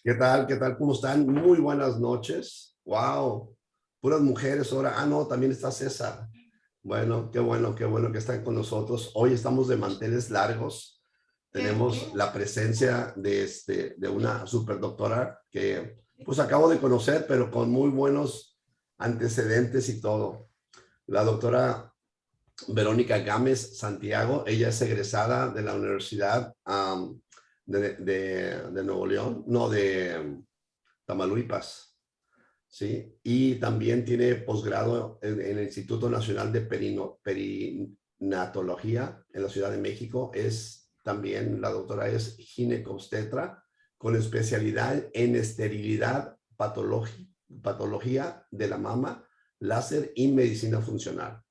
¿Qué tal? ¿Qué tal? ¿Cómo están? Muy buenas noches. Wow, puras mujeres ahora. Ah, no, también está César. Bueno, qué bueno que están con nosotros. Hoy estamos de manteles largos. Tenemos la presencia de una superdoctora que pues acabo de conocer, pero con muy buenos antecedentes y todo. La doctora Verónica Gámez Santiago. Ella es egresada de la Universidad de Nuevo León, no, de Tamaulipas, ¿sí? Y también tiene posgrado en el Instituto Nacional de Perinatología en la Ciudad de México. También, la doctora es ginecobstetra con especialidad en esterilidad, patología de la mama, láser y medicina funcional.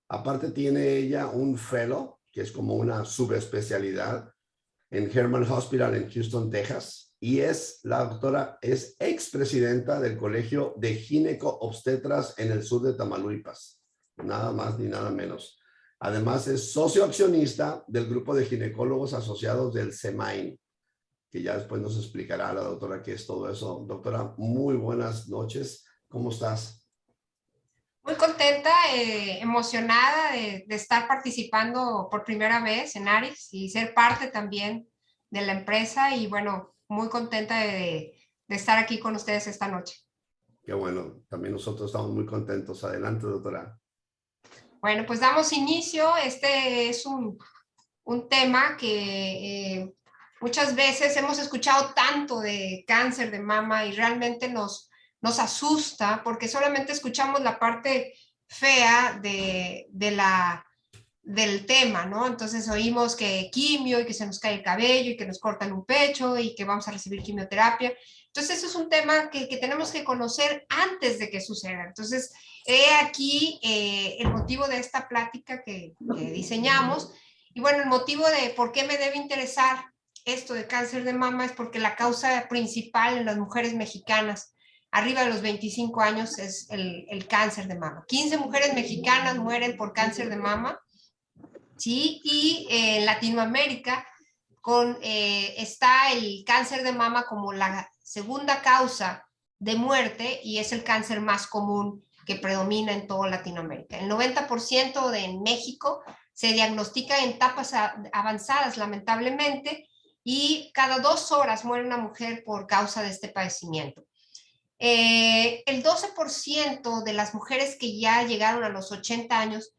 Aparte tiene ella un fellow, que es como una subespecialidad en Herman Hospital en Houston, Texas, y la doctora es expresidenta del Colegio de Gineco-Obstetras en el sur de Tamaulipas, nada más ni nada menos. Además es socio accionista del grupo de ginecólogos asociados del CEMAIN, que ya después nos explicará la doctora qué es todo eso. Doctora, muy buenas noches, ¿cómo estás? Muy contenta, emocionada de estar participando por primera vez en ARIS y ser parte también de la empresa y bueno, muy contenta de estar aquí con ustedes esta noche. Qué bueno, también nosotros estamos muy contentos. Adelante, doctora. Bueno, pues damos inicio. Este es un tema que muchas veces hemos escuchado tanto de cáncer de mama y realmente nos asusta porque solamente escuchamos la parte fea del tema, ¿no? Entonces oímos que quimio y que se nos cae el cabello y que nos cortan un pecho y que vamos a recibir quimioterapia. Entonces eso es un tema que tenemos que conocer antes de que suceda. Entonces, he aquí el motivo de esta plática que diseñamos. Y bueno, el motivo de por qué me debe interesar esto de cáncer de mama es porque la causa principal en las mujeres mexicanas arriba de los 25 años es el cáncer de mama. 15 mujeres mexicanas mueren por cáncer de mama, ¿sí? Y en Latinoamérica está el cáncer de mama como la segunda causa de muerte y es el cáncer más común que predomina en toda Latinoamérica. El 90% en México se diagnostica en etapas avanzadas, lamentablemente, y cada 2 horas muere una mujer por causa de este padecimiento. El 12% de las mujeres que ya llegaron a los 80 años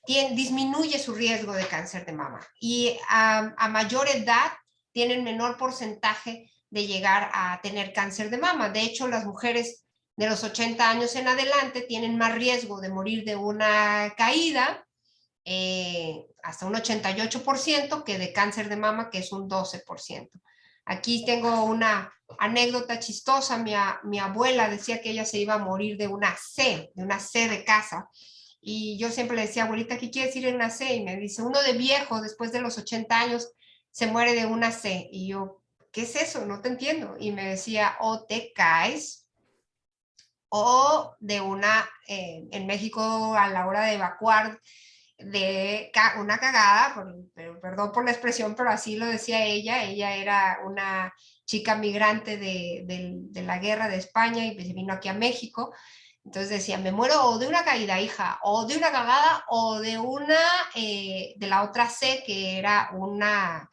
disminuye su riesgo de cáncer de mama y a mayor edad tienen menor porcentaje de llegar a tener cáncer de mama. De hecho, las mujeres de los 80 años en adelante tienen más riesgo de morir de una caída, hasta un 88%, que de cáncer de mama, que es un 12%. Aquí tengo una anécdota chistosa. Mi abuela decía que ella se iba a morir de una C de casa. Y yo siempre le decía, abuelita, ¿qué quiere decir una C? Y me dice, uno de viejo, después de los 80 años, se muere de una C. Y yo, ¿qué es eso? No te entiendo. Y me decía, o te caes, o de en México a la hora de evacuar, de una cagada, perdón por la expresión, pero así lo decía ella. Ella era una chica migrante de la guerra de España y se vino aquí a México. Entonces decía, me muero o de una caída, hija, o de una cagada, o de la otra C, que era una,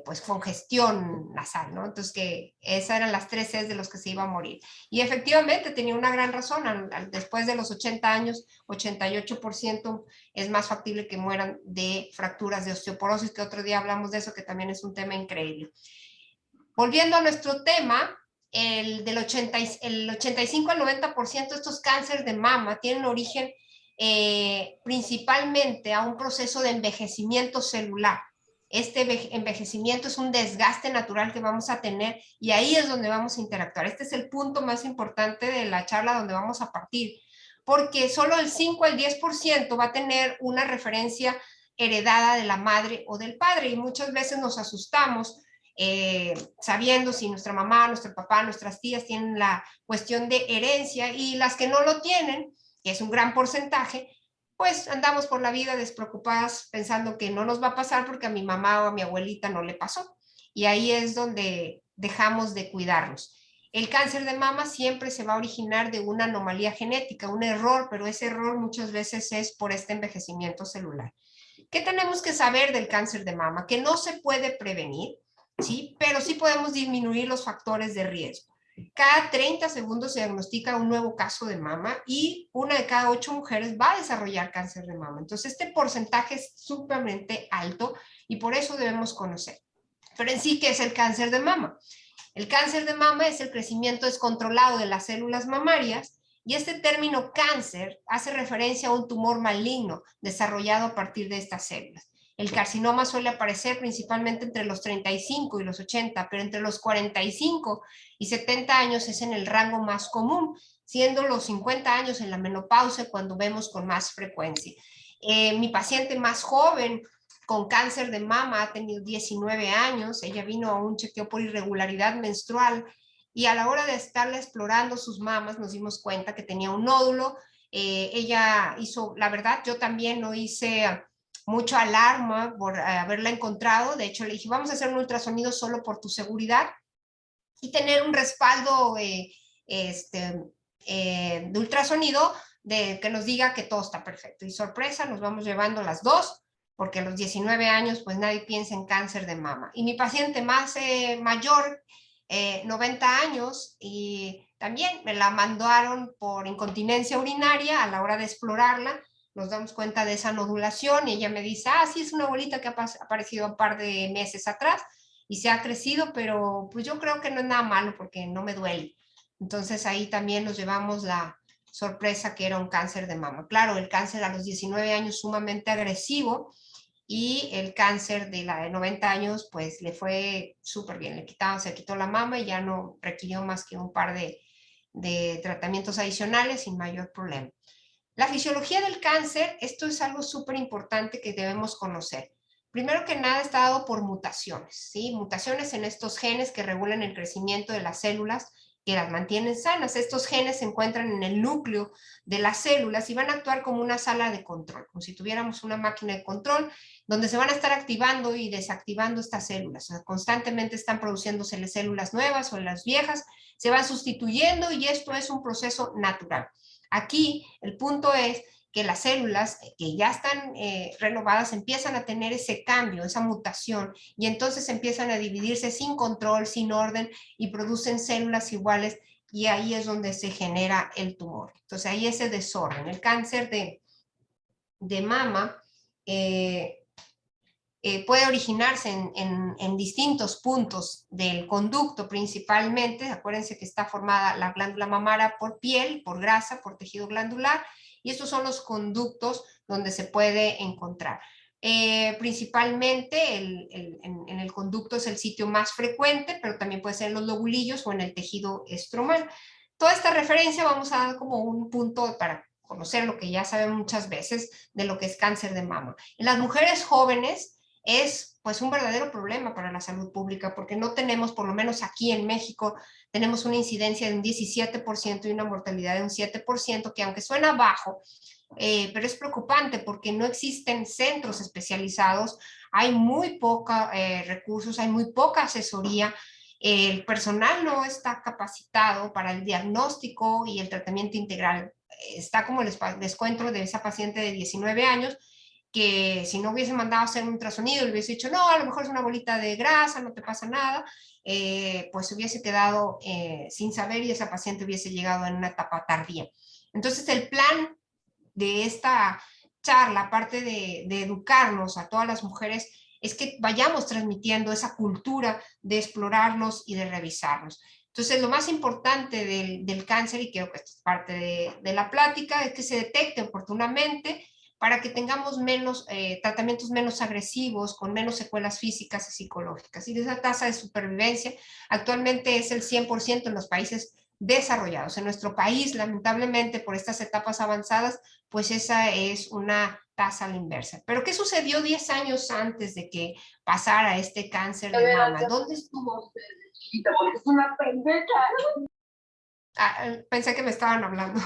pues, congestión nasal, ¿no? Entonces, que esas eran las 3 Cs de los que se iba a morir. Y efectivamente tenía una gran razón. Después de los 80 años, 88% es más factible que mueran de fracturas de osteoporosis, que otro día hablamos de eso, que también es un tema increíble. Volviendo a nuestro tema, el 85 al 90% de estos cánceres de mama tienen origen principalmente a un proceso de envejecimiento celular. Este envejecimiento es un desgaste natural que vamos a tener y ahí es donde vamos a interactuar. Este es el punto más importante de la charla donde vamos a partir, porque solo el 5 al 10% va a tener una referencia heredada de la madre o del padre y muchas veces nos asustamos sabiendo si nuestra mamá, nuestro papá, nuestras tías tienen la cuestión de herencia, y las que no lo tienen, que es un gran porcentaje, pues andamos por la vida despreocupadas pensando que no nos va a pasar porque a mi mamá o a mi abuelita no le pasó. y ahí es donde dejamos de cuidarnos. El cáncer de mama siempre se va a originar de una anomalía genética, un error, pero ese error muchas veces es por este envejecimiento celular. ¿Qué tenemos que saber del cáncer de mama? Que no se puede prevenir, ¿sí? Pero sí podemos disminuir los factores de riesgo. Cada 30 segundos se diagnostica un nuevo caso de mama y 1 de cada 8 mujeres va a desarrollar cáncer de mama. Entonces, este porcentaje es sumamente alto y por eso debemos conocer. Pero en sí, ¿qué es el cáncer de mama? El cáncer de mama es el crecimiento descontrolado de las células mamarias y este término cáncer hace referencia a un tumor maligno desarrollado a partir de estas células. El carcinoma suele aparecer principalmente entre los 35 y los 80, pero entre los 45 y 70 años es en el rango más común, siendo los 50 años en la menopausia cuando vemos con más frecuencia. Mi paciente más joven con cáncer de mama ha tenido 19 años, ella vino a un chequeo por irregularidad menstrual y a la hora de estarle explorando sus mamas nos dimos cuenta que tenía un nódulo. Ella hizo, la verdad, yo también no hice mucho alarma por haberla encontrado. De hecho, le dije, vamos a hacer un ultrasonido solo por tu seguridad y tener un respaldo de ultrasonido que nos diga que todo está perfecto. Y sorpresa, nos vamos llevando las dos, porque a los 19 años pues nadie piensa en cáncer de mama. Y mi paciente más mayor, 90 años, y también me la mandaron por incontinencia urinaria. A la hora de explorarla nos damos cuenta de esa nodulación y ella me dice, sí, es una bolita que ha aparecido un par de meses atrás y se ha crecido, pero pues yo creo que no es nada malo porque no me duele. Entonces ahí también nos llevamos la sorpresa que era un cáncer de mama. Claro, el cáncer a los 19 años sumamente agresivo y el cáncer de la de 90 años pues le fue súper bien, se quitó la mama y ya no requirió más que un par de tratamientos adicionales sin mayor problema. La fisiología del cáncer, esto es algo súper importante que debemos conocer. Primero que nada está dado por mutaciones, ¿sí? Mutaciones en estos genes que regulan el crecimiento de las células, que las mantienen sanas. Estos genes se encuentran en el núcleo de las células y van a actuar como una sala de control, como si tuviéramos una máquina de control donde se van a estar activando y desactivando estas células. O sea, constantemente están produciéndose células nuevas o las viejas, se van sustituyendo y esto es un proceso natural. Aquí el punto es que las células que ya están renovadas empiezan a tener ese cambio, esa mutación, y entonces empiezan a dividirse sin control, sin orden, y producen células iguales, y ahí es donde se genera el tumor. Entonces ahí ese desorden. El cáncer de mama puede originarse en distintos puntos del conducto principalmente. Acuérdense que está formada la glándula mamara por piel, por grasa, por tejido glandular, y estos son los conductos donde se puede encontrar. Principalmente en el conducto es el sitio más frecuente, pero también puede ser en los lobulillos o en el tejido estromal. Toda esta referencia vamos a dar como un punto para conocer lo que ya saben muchas veces de lo que es cáncer de mama. En las mujeres jóvenes es pues un verdadero problema para la salud pública porque no tenemos, por lo menos aquí en México, tenemos una incidencia de un 17% y una mortalidad de un 7%, que aunque suena bajo, pero es preocupante porque no existen centros especializados, hay muy pocos recursos, hay muy poca asesoría, el personal no está capacitado para el diagnóstico y el tratamiento integral. Está como les cuento de esa paciente de 19 años, que si no hubiese mandado a hacer un ultrasonido, le hubiese dicho, no, a lo mejor es una bolita de grasa, no te pasa nada, pues hubiese quedado sin saber y esa paciente hubiese llegado en una etapa tardía. Entonces el plan de esta charla, aparte de educarnos a todas las mujeres, es que vayamos transmitiendo esa cultura de explorarnos y de revisarnos. Entonces, lo más importante del cáncer, y creo que esto es parte de la plática, es que se detecte oportunamente para que tengamos tratamientos menos agresivos, con menos secuelas físicas y psicológicas. Y esa tasa de supervivencia actualmente es el 100% en los países desarrollados. En nuestro país, lamentablemente, por estas etapas avanzadas, pues esa es una tasa a la inversa. Pero ¿qué sucedió 10 años antes de que pasara este cáncer de mama? ¿Dónde estuvo usted, chiquita? Porque es una pendeja. Pensé que me estaban hablando.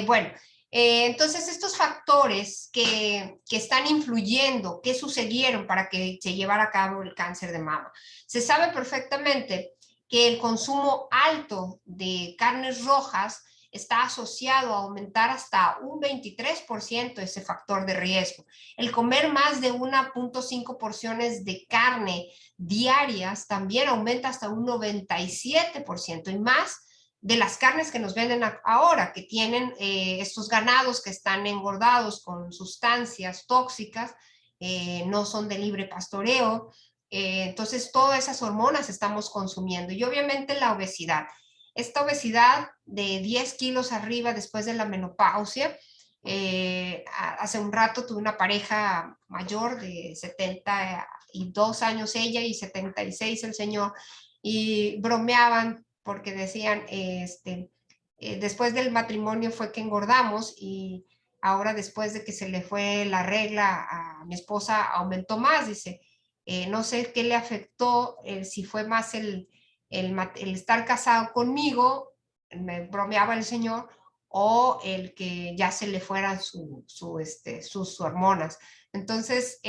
Bueno, Entonces, estos factores que están influyendo, que sucedieron para que se llevara a cabo el cáncer de mama. Se sabe perfectamente que el consumo alto de carnes rojas está asociado a aumentar hasta un 23% ese factor de riesgo. El comer más de 1.5 porciones de carne diarias también aumenta hasta un 97% y más de las carnes que nos venden ahora, que tienen estos ganados que están engordados con sustancias tóxicas, no son de libre pastoreo, entonces todas esas hormonas estamos consumiendo y obviamente la obesidad. Esta obesidad de 10 kilos arriba después de la menopausia, hace un rato tuve una pareja mayor de 72 años ella y 76 el señor, y bromeaban porque decían, después del matrimonio fue que engordamos y ahora después de que se le fue la regla a mi esposa aumentó más, dice, no sé qué le afectó, si fue más el estar casado conmigo, me bromeaba el señor, o el que ya se le fueran sus hormonas. Entonces,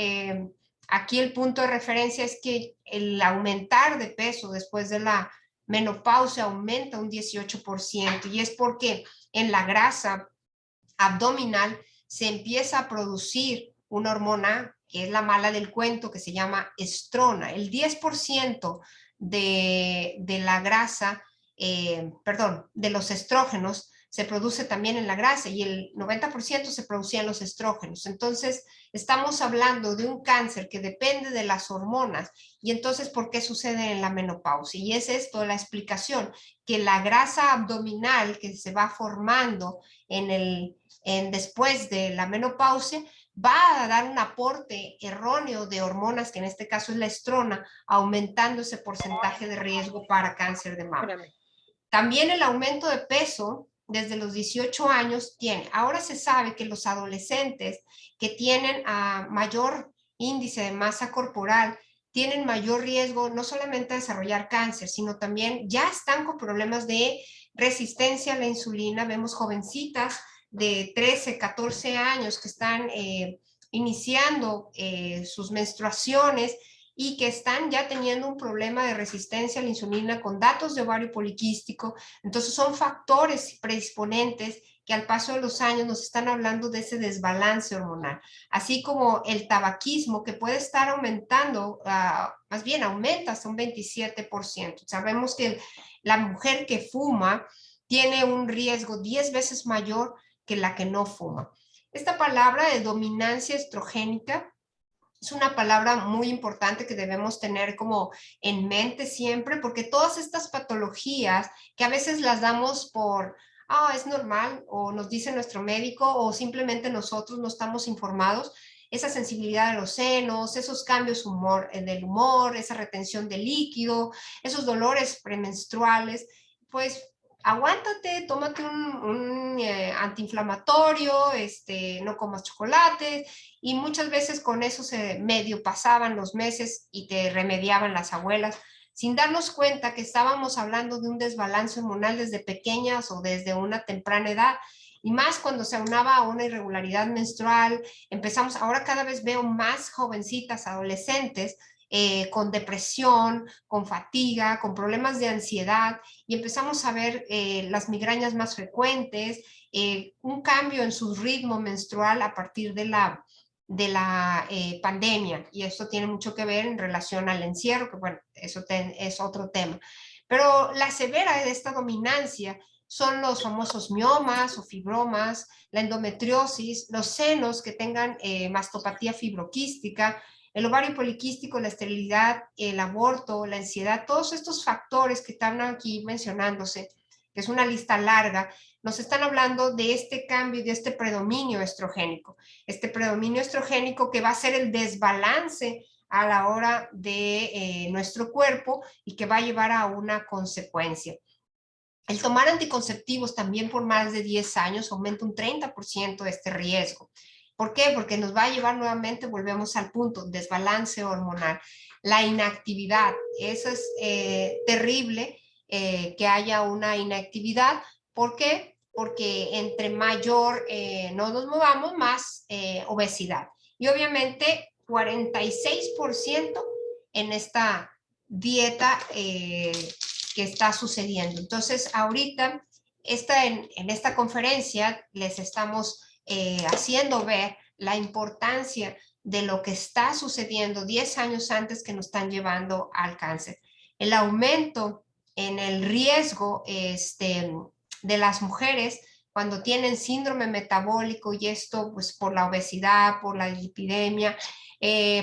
aquí el punto de referencia es que el aumentar de peso después de la menopausia aumenta un 18% y es porque en la grasa abdominal se empieza a producir una hormona que es la mala del cuento, que se llama estrona. El 10% de la grasa, perdón, de los estrógenos se produce también en la grasa y el 90% se producía en los estrógenos. Entonces, estamos hablando de un cáncer que depende de las hormonas. Y entonces, ¿por qué sucede en la menopausia? Y es esto la explicación, que la grasa abdominal que se va formando después de la menopausia va a dar un aporte erróneo de hormonas, que en este caso es la estrona, aumentando ese porcentaje de riesgo para cáncer de mama. Espérame. También el aumento de peso desde los 18 años tiene. Ahora se sabe que los adolescentes que tienen mayor índice de masa corporal tienen mayor riesgo no solamente a desarrollar cáncer, sino también ya están con problemas de resistencia a la insulina. Vemos jovencitas de 13, 14 años que están iniciando sus menstruaciones y que están ya teniendo un problema de resistencia a la insulina con datos de ovario poliquístico. Entonces son factores predisponentes que al paso de los años nos están hablando de ese desbalance hormonal, así como el tabaquismo que puede estar aumentando, más bien aumenta hasta un 27%. Sabemos que la mujer que fuma tiene un riesgo 10 veces mayor que la que no fuma. Esta palabra de dominancia estrogénica es una palabra muy importante que debemos tener como en mente siempre, porque todas estas patologías que a veces las damos por, es normal, o nos dice nuestro médico, o simplemente nosotros no estamos informados, esa sensibilidad de los senos, esos cambios del humor, esa retención de líquido, esos dolores premenstruales, pues aguántate, tómate un antiinflamatorio, no comas chocolate, y muchas veces con eso se medio pasaban los meses y te remediaban las abuelas, sin darnos cuenta que estábamos hablando de un desbalance hormonal desde pequeñas o desde una temprana edad, y más cuando se aunaba a una irregularidad menstrual. Ahora cada vez veo más jovencitas, adolescentes, con depresión, con fatiga, con problemas de ansiedad, y empezamos a ver las migrañas más frecuentes, un cambio en su ritmo menstrual a partir de la pandemia, y esto tiene mucho que ver en relación al encierro, que bueno, eso es otro tema. Pero la severa de esta dominancia son los famosos miomas o fibromas, la endometriosis, los senos que tengan mastopatía fibroquística, el ovario poliquístico, la esterilidad, el aborto, la ansiedad, todos estos factores que están aquí mencionándose, que es una lista larga, nos están hablando de este cambio y de este predominio estrogénico. Este predominio estrogénico que va a ser el desbalance a la hora de nuestro cuerpo y que va a llevar a una consecuencia. El tomar anticonceptivos también por más de 10 años aumenta un 30% de este riesgo. ¿Por qué? Porque nos va a llevar nuevamente, volvemos al punto, desbalance hormonal. La inactividad, eso es terrible, que haya una inactividad. ¿Por qué? porque entre mayor no nos movamos, más obesidad. Y obviamente 46% en esta dieta que está sucediendo. Entonces, ahorita en esta conferencia les estamos haciendo ver la importancia de lo que está sucediendo 10 años antes que nos están llevando al cáncer. El aumento en el riesgo de las mujeres cuando tienen síndrome metabólico, y esto pues por la obesidad, por la lipidemia,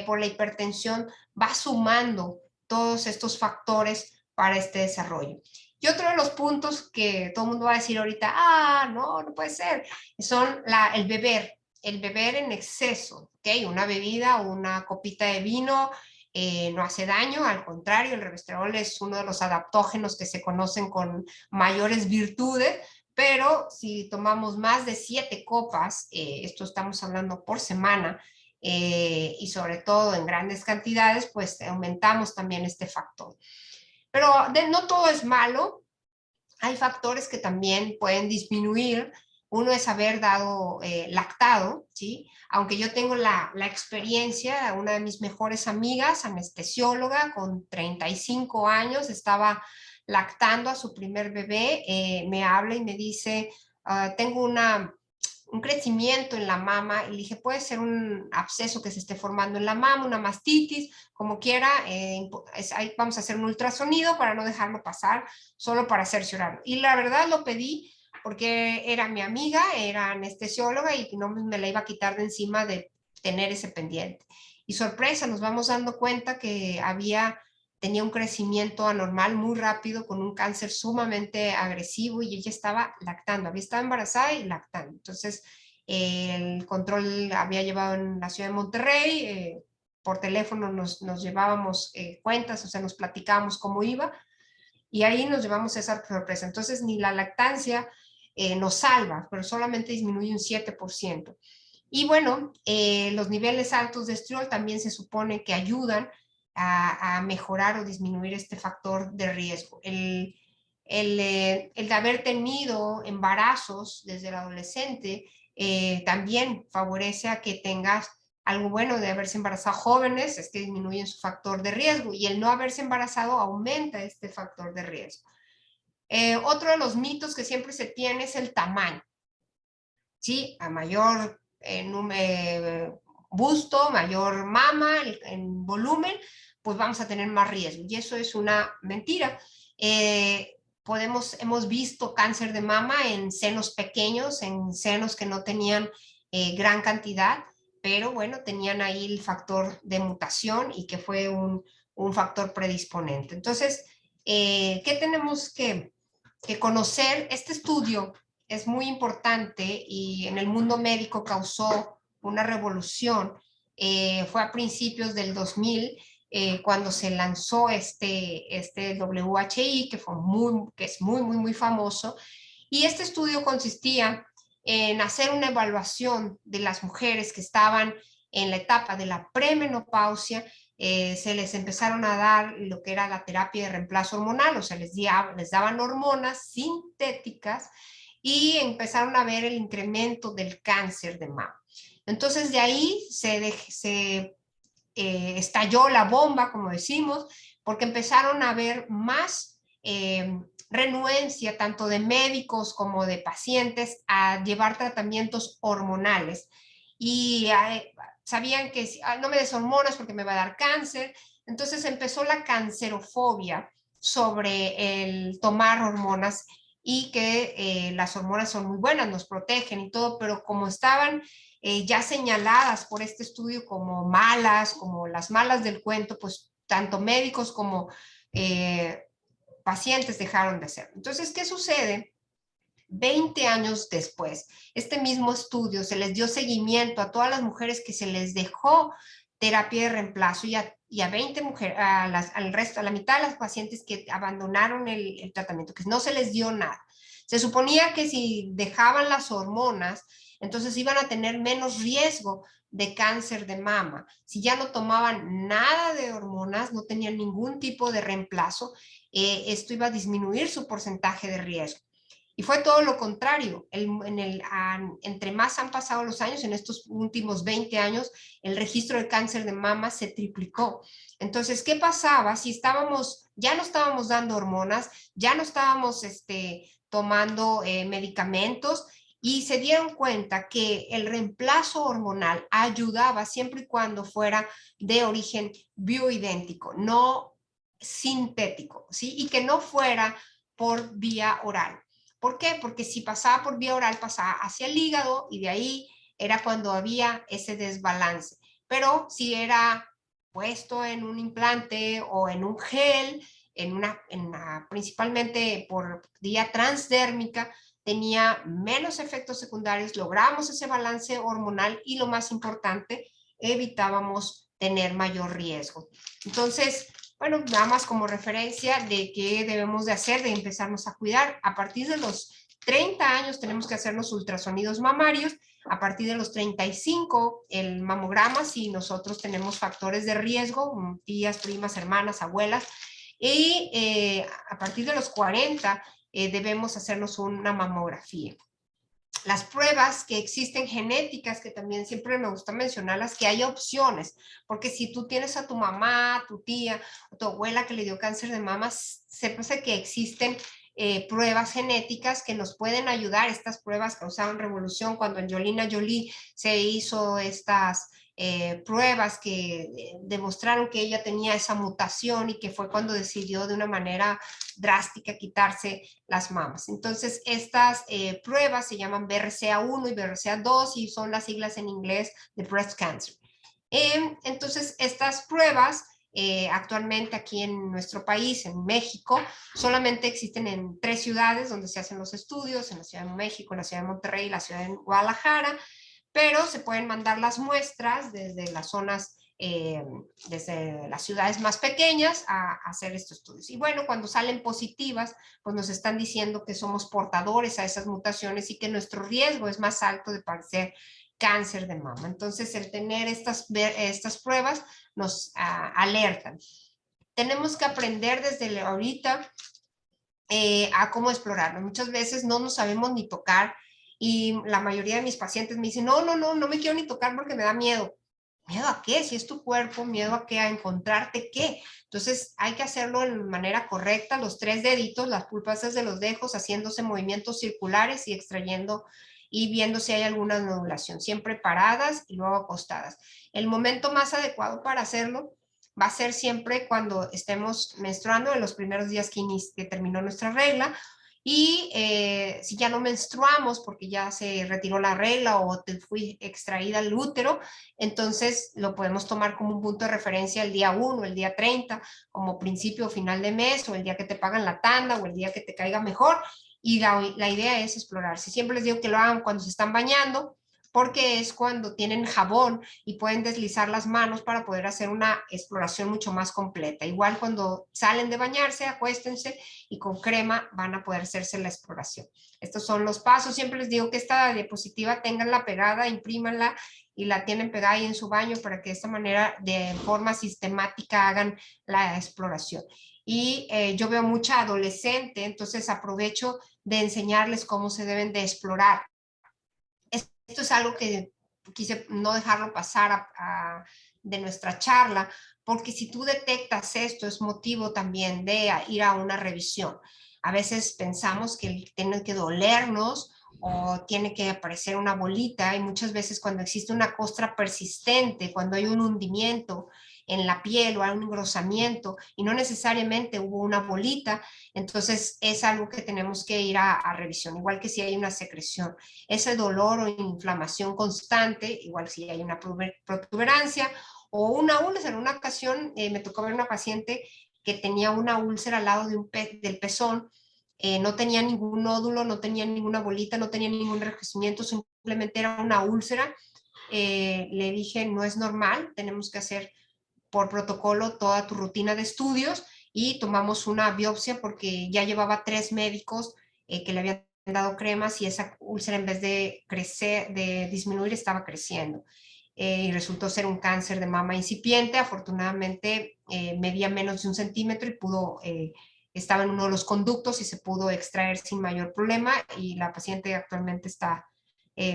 por la hipertensión, va sumando todos estos factores para este desarrollo. Y otro de los puntos que todo el mundo va a decir ahorita, no puede ser, son el beber en exceso, ¿ok? Una bebida, una copita de vino, no hace daño, al contrario, el resveratrol es uno de los adaptógenos que se conocen con mayores virtudes, pero si tomamos más de 7 copas, esto estamos hablando por semana, y sobre todo en grandes cantidades, pues aumentamos también este factor. Pero no todo es malo, hay factores que también pueden disminuir. Uno es haber dado lactado, ¿sí? Aunque yo tengo la experiencia, una de mis mejores amigas, anestesióloga, con 35 años, estaba lactando a su primer bebé, me habla y me dice, tengo un crecimiento en la mama, y le dije, puede ser un absceso que se esté formando en la mama, una mastitis, como quiera, ahí vamos a hacer un ultrasonido para no dejarlo pasar, solo para cerciorarlo. Y la verdad lo pedí porque era mi amiga, era anestesióloga y no me la iba a quitar de encima de tener ese pendiente. Y sorpresa, nos vamos dando cuenta que tenía un crecimiento anormal muy rápido con un cáncer sumamente agresivo, y ella estaba lactando, había estado embarazada y lactando. Entonces, el control había llevado en la ciudad de Monterrey, por teléfono nos llevábamos cuentas, o sea, nos platicábamos cómo iba, y ahí nos llevamos esa sorpresa. Entonces, ni la lactancia nos salva, pero solamente disminuye un 7%. Y bueno, los niveles altos de estriol también se supone que ayudan a mejorar o disminuir este factor de riesgo. El de haber tenido embarazos desde el adolescente también favorece a que tengas algo bueno de haberse embarazado jóvenes, es que disminuyen su factor de riesgo, y el no haberse embarazado aumenta este factor de riesgo. Otro de los mitos que siempre se tiene es el tamaño. ¿Sí? A mayor busto, mayor mama, en volumen, pues vamos a tener más riesgo. Y eso es una mentira. Hemos visto cáncer de mama en senos pequeños, en senos que no tenían gran cantidad, pero bueno, tenían ahí el factor de mutación y que fue un factor predisponente. Entonces, ¿qué tenemos que conocer? Este estudio es muy importante y en el mundo médico causó una revolución. Fue a principios del 2000 cuando se lanzó este WHI, que es muy famoso. Y este estudio consistía en hacer una evaluación de las mujeres que estaban en la etapa de la premenopausia. Se les empezaron a dar lo que era la terapia de reemplazo hormonal, o sea, les daban hormonas sintéticas, y empezaron a ver el incremento del cáncer de mama. Entonces de ahí se estalló la bomba, como decimos, porque empezaron a haber más renuencia tanto de médicos como de pacientes a llevar tratamientos hormonales, y sabían que no me des hormonas porque me va a dar cáncer. Entonces empezó la cancerofobia sobre el tomar hormonas, y que las hormonas son muy buenas, nos protegen y todo, pero como estaban ya señaladas por este estudio como malas, como las malas del cuento, pues tanto médicos como pacientes dejaron de hacerlo. Entonces, ¿qué sucede? 20 años después, este mismo estudio se les dio seguimiento a todas las mujeres que se les dejó terapia de reemplazo, y a 20 mujeres, al resto, a la mitad de las pacientes que abandonaron el tratamiento, que no se les dio nada. Se suponía que si dejaban las hormonas, entonces iban a tener menos riesgo de cáncer de mama. Si ya no tomaban nada de hormonas, no tenían ningún tipo de reemplazo, esto iba a disminuir su porcentaje de riesgo. Y fue todo lo contrario. Entre más han pasado los años, en estos últimos 20 años, el registro de cáncer de mama se triplicó. Entonces, ¿qué pasaba si ya no estábamos dando hormonas, ya no estábamos tomando medicamentos? Y se dieron cuenta que el reemplazo hormonal ayudaba siempre y cuando fuera de origen bioidéntico, no sintético, ¿sí? Y que no fuera por vía oral. ¿Por qué? Porque si pasaba por vía oral, pasaba hacia el hígado y de ahí era cuando había ese desbalance. Pero si era puesto en un implante o en un gel, principalmente por vía transdérmica, tenía menos efectos secundarios, logramos ese balance hormonal y lo más importante, evitábamos tener mayor riesgo. Entonces, bueno, nada más como referencia de qué debemos de hacer, de empezarnos a cuidar. A partir de los 30 años tenemos que hacernos ultrasonidos mamarios, a partir de los 35 el mamograma si nosotros tenemos factores de riesgo, tías, primas, hermanas, abuelas, y a partir de los 40 debemos hacernos una mamografía. Las pruebas que existen genéticas, que también siempre me gusta mencionarlas, que hay opciones, porque si tú tienes a tu mamá, tu tía, o tu abuela que le dio cáncer de mama, sepas que existen pruebas genéticas que nos pueden ayudar. Estas pruebas causaron revolución cuando Angelina Jolie se hizo estas pruebas que demostraron que ella tenía esa mutación y que fue cuando decidió de una manera drástica quitarse las mamas. Entonces, estas pruebas se llaman BRCA1 y BRCA2 y son las siglas en inglés de breast cancer. Entonces, estas pruebas actualmente aquí en nuestro país, en México, solamente existen en 3 ciudades donde se hacen los estudios, en la Ciudad de México, en la Ciudad de Monterrey y la Ciudad de Guadalajara, pero se pueden mandar las muestras desde las zonas, desde las ciudades más pequeñas a hacer estos estudios. Y bueno, cuando salen positivas, pues nos están diciendo que somos portadores a esas mutaciones y que nuestro riesgo es más alto de padecer cáncer de mama. Entonces, el tener estas pruebas nos alertan. Tenemos que aprender desde ahorita a cómo explorarlo. Muchas veces no nos sabemos ni tocar y la mayoría de mis pacientes me dicen, no me quiero ni tocar porque me da miedo. ¿Miedo a qué? Si es tu cuerpo, ¿miedo a qué? ¿A encontrarte qué? Entonces hay que hacerlo de manera correcta, los 3 deditos, las pulpas de los dedos, haciéndose movimientos circulares y extrayendo y viendo si hay alguna nodulación, siempre paradas y luego acostadas. El momento más adecuado para hacerlo va a ser siempre cuando estemos menstruando, en los primeros días que terminó nuestra regla, y si ya no menstruamos porque ya se retiró la regla o te fui extraída el útero, entonces lo podemos tomar como un punto de referencia el día 1, el día 30, como principio o final de mes, o el día que te pagan la tanda, o el día que te caiga mejor, y la idea es explorar. Si siempre les digo que lo hagan cuando se están bañando, porque es cuando tienen jabón y pueden deslizar las manos para poder hacer una exploración mucho más completa. Igual cuando salen de bañarse, acuéstense y con crema van a poder hacerse la exploración. Estos son los pasos. Siempre les digo que esta diapositiva tenganla pegada, imprímanla y la tienen pegada ahí en su baño para que de esta manera, de forma sistemática, hagan la exploración. Y yo veo mucha adolescente, entonces aprovecho de enseñarles cómo se deben de explorar. Esto es algo que quise no dejarlo pasar de nuestra charla, porque si tú detectas esto es motivo también de ir a una revisión. A veces pensamos que tiene que dolernos o tiene que aparecer una bolita, y muchas veces cuando existe una costra persistente, cuando hay un hundimiento en la piel o hay un engrosamiento y no necesariamente hubo una bolita, entonces es algo que tenemos que ir a revisión, igual que si hay una secreción. Ese dolor o inflamación constante, igual si hay una protuberancia o una úlcera. En una ocasión me tocó ver una paciente que tenía una úlcera al lado del pezón, no tenía ningún nódulo, no tenía ninguna bolita, no tenía ningún enrojecimiento, simplemente era una úlcera. Le dije, no es normal, tenemos que hacer por protocolo toda tu rutina de estudios, y tomamos una biopsia porque ya llevaba 3 médicos que le habían dado cremas y esa úlcera en vez de crecer, de disminuir, estaba creciendo. Y resultó ser un cáncer de mama incipiente. Afortunadamente medía menos de 1 centímetro y pudo estaba en uno de los conductos y se pudo extraer sin mayor problema y la paciente actualmente está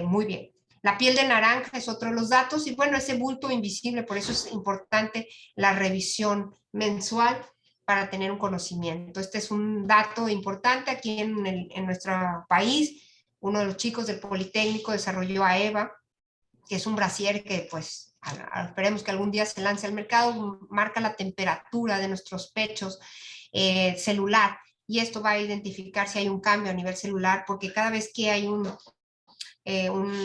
muy bien. La piel de naranja es otro de los datos y bueno, ese bulto invisible, por eso es importante la revisión mensual para tener un conocimiento. Este es un dato importante aquí en nuestro país. Uno de los chicos del Politécnico desarrolló a Eva, que es un brasier que pues esperemos que algún día se lance al mercado, marca la temperatura de nuestros pechos celular y esto va a identificar si hay un cambio a nivel celular porque cada vez que hay un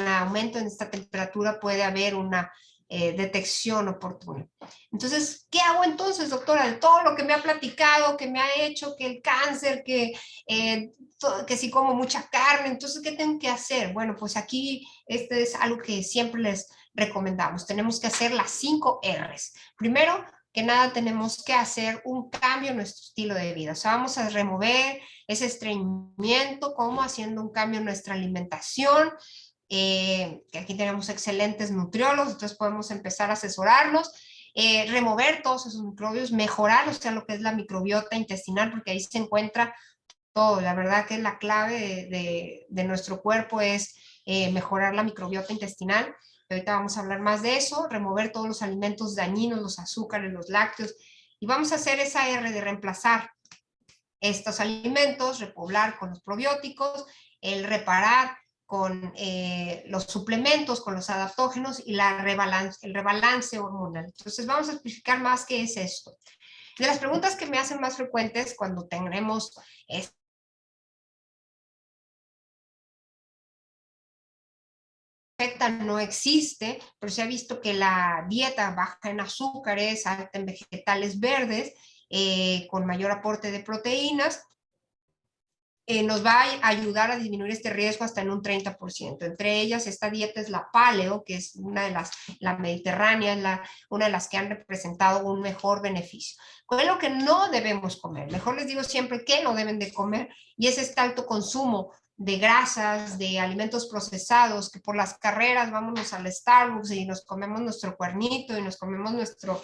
aumento en esta temperatura puede haber una detección oportuna. Entonces, ¿qué hago entonces, doctora? De todo lo que me ha platicado, que me ha hecho, que el cáncer, que si como mucha carne, entonces, ¿qué tengo que hacer? Bueno, pues aquí este es algo que siempre les recomendamos. Tenemos que hacer las 5 R's. Primero, que nada, tenemos que hacer un cambio en nuestro estilo de vida. O sea, vamos a remover ese estreñimiento, como haciendo un cambio en nuestra alimentación, que aquí tenemos excelentes nutriólogos, entonces podemos empezar a asesorarnos, remover todos esos microbios, mejorar, o sea, lo que es la microbiota intestinal, porque ahí se encuentra todo. La verdad que la clave de nuestro cuerpo es mejorar la microbiota intestinal. Ahorita vamos a hablar más de eso, remover todos los alimentos dañinos, los azúcares, los lácteos, y vamos a hacer esa R de reemplazar estos alimentos, repoblar con los probióticos, el reparar con los suplementos, con los adaptógenos y el rebalance hormonal. Entonces vamos a explicar más qué es esto. De las preguntas que me hacen más frecuentes cuando tenemos no existe, pero se ha visto que la dieta baja en azúcares, alta en vegetales verdes, con mayor aporte de proteínas, nos va a ayudar a disminuir este riesgo hasta en un 30%. Entre ellas, esta dieta es la paleo, que es una de las, la mediterránea, una de las que han representado un mejor beneficio. ¿Cuál es lo que no debemos comer? Mejor les digo siempre qué no deben de comer, y es este alto consumo de grasas, de alimentos procesados, que por las carreras vámonos al Starbucks y nos comemos nuestro cuernito y nos comemos nuestro...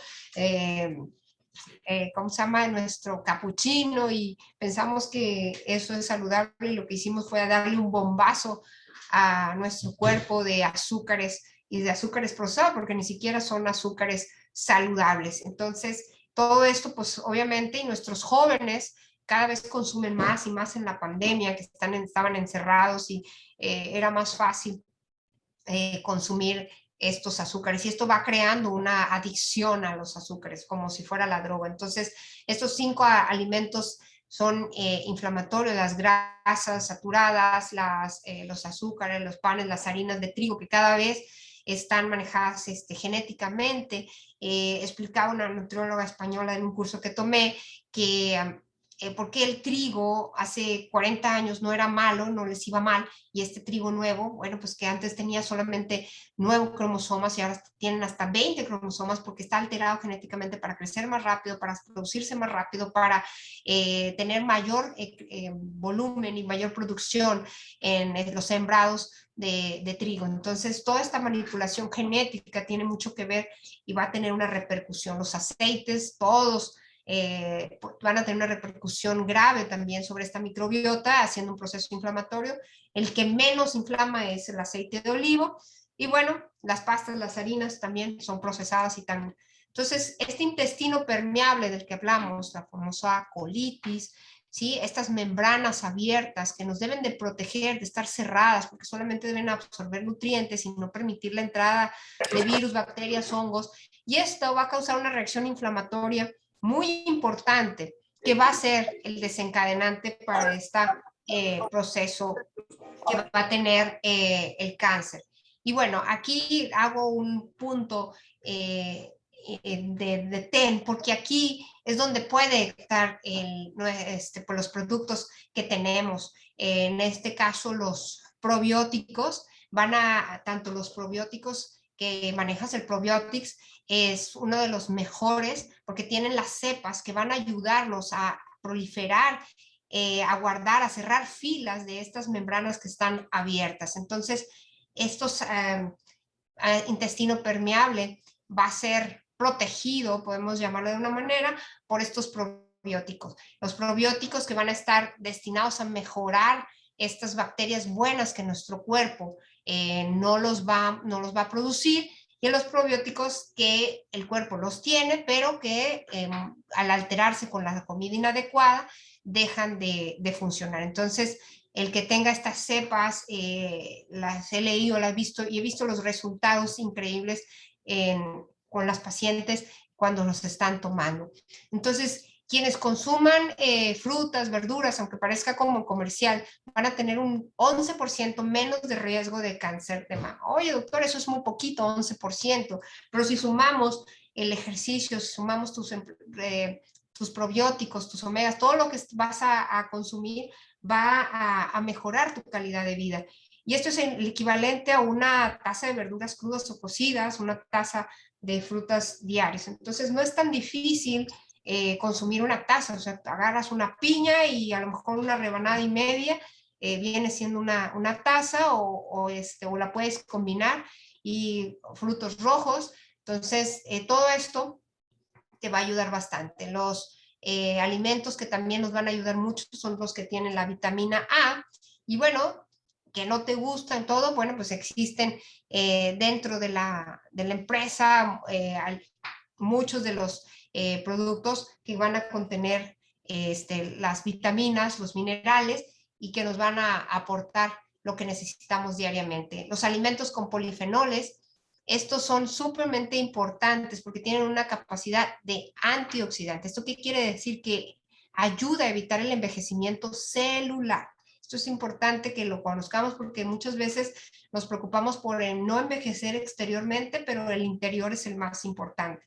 ¿cómo se llama? Nuestro capuchino y pensamos que eso es saludable y lo que hicimos fue darle un bombazo a nuestro cuerpo de azúcares y de azúcares procesados porque ni siquiera son azúcares saludables. Entonces, todo esto, pues obviamente, y nuestros jóvenes cada vez consumen más y más en la pandemia, que estaban encerrados y era más fácil consumir estos azúcares y esto va creando una adicción a los azúcares como si fuera la droga. Entonces, estos 5 alimentos son inflamatorios, las grasas saturadas, los azúcares, los panes, las harinas de trigo, que cada vez están manejadas genéticamente. Explicaba una nutrióloga española en un curso que tomé que por qué el trigo hace 40 años no era malo, no les iba mal, y este trigo nuevo, bueno, pues que antes tenía solamente 9 cromosomas y ahora tienen hasta 20 cromosomas porque está alterado genéticamente para crecer más rápido, para producirse más rápido, para tener mayor volumen y mayor producción en los sembrados de trigo. Entonces, toda esta manipulación genética tiene mucho que ver y va a tener una repercusión. Los aceites, todos van a tener una repercusión grave también sobre esta microbiota, haciendo un proceso inflamatorio. El que menos inflama es el aceite de olivo. Y bueno, las pastas, las harinas también son procesadas y tan... Entonces, este intestino permeable del que hablamos, la famosa colitis, ¿sí? Estas membranas abiertas que nos deben de proteger, de estar cerradas, porque solamente deben absorber nutrientes y no permitir la entrada de virus, bacterias, hongos. Y esto va a causar una reacción inflamatoria muy importante, que va a ser el desencadenante para este proceso que va a tener el cáncer. Y bueno, aquí hago un punto de TEN, porque aquí es donde puede estar por los productos que tenemos. En este caso, los probióticos tanto los probióticos que manejas, el Probiotics, es uno de los mejores porque tienen las cepas que van a ayudarnos a proliferar, a guardar, a cerrar filas de estas membranas que están abiertas. Entonces, estos intestino permeable va a ser protegido, podemos llamarlo de una manera, por estos probióticos probióticos. Los probióticos que van a estar destinados a mejorar estas bacterias buenas que nuestro cuerpo no los va a producir, y los probióticos que el cuerpo los tiene, pero que al alterarse con la comida inadecuada dejan de funcionar. Entonces, el que tenga estas cepas, las he leído, las he visto, y he visto los resultados increíbles con las pacientes cuando los están tomando. Entonces, quienes consuman frutas, verduras, aunque parezca como comercial, van a tener un 11% menos de riesgo de cáncer de mama. Oye, doctor, eso es muy poquito, 11%, pero si sumamos el ejercicio, si sumamos tus probióticos, tus omegas, todo lo que vas a consumir va a mejorar tu calidad de vida. Y esto es el equivalente a una taza de verduras crudas o cocidas, una taza de frutas diarias. Entonces, no es tan difícil consumir una taza, o sea, agarras una piña y a lo mejor una rebanada y media viene siendo una taza, o la puedes combinar, y frutos rojos. Entonces, todo esto te va a ayudar bastante. Los alimentos que también nos van a ayudar mucho son los que tienen la vitamina A, y bueno, que no te gustan todo, bueno, pues existen dentro de la empresa muchos de los productos que van a contener las vitaminas, los minerales, y que nos van a aportar lo que necesitamos diariamente. Los alimentos con polifenoles, estos son sumamente importantes porque tienen una capacidad de antioxidante. ¿Esto qué quiere decir? Que ayuda a evitar el envejecimiento celular. Esto es importante que lo conozcamos porque muchas veces nos preocupamos por no envejecer exteriormente, pero el interior es el más importante.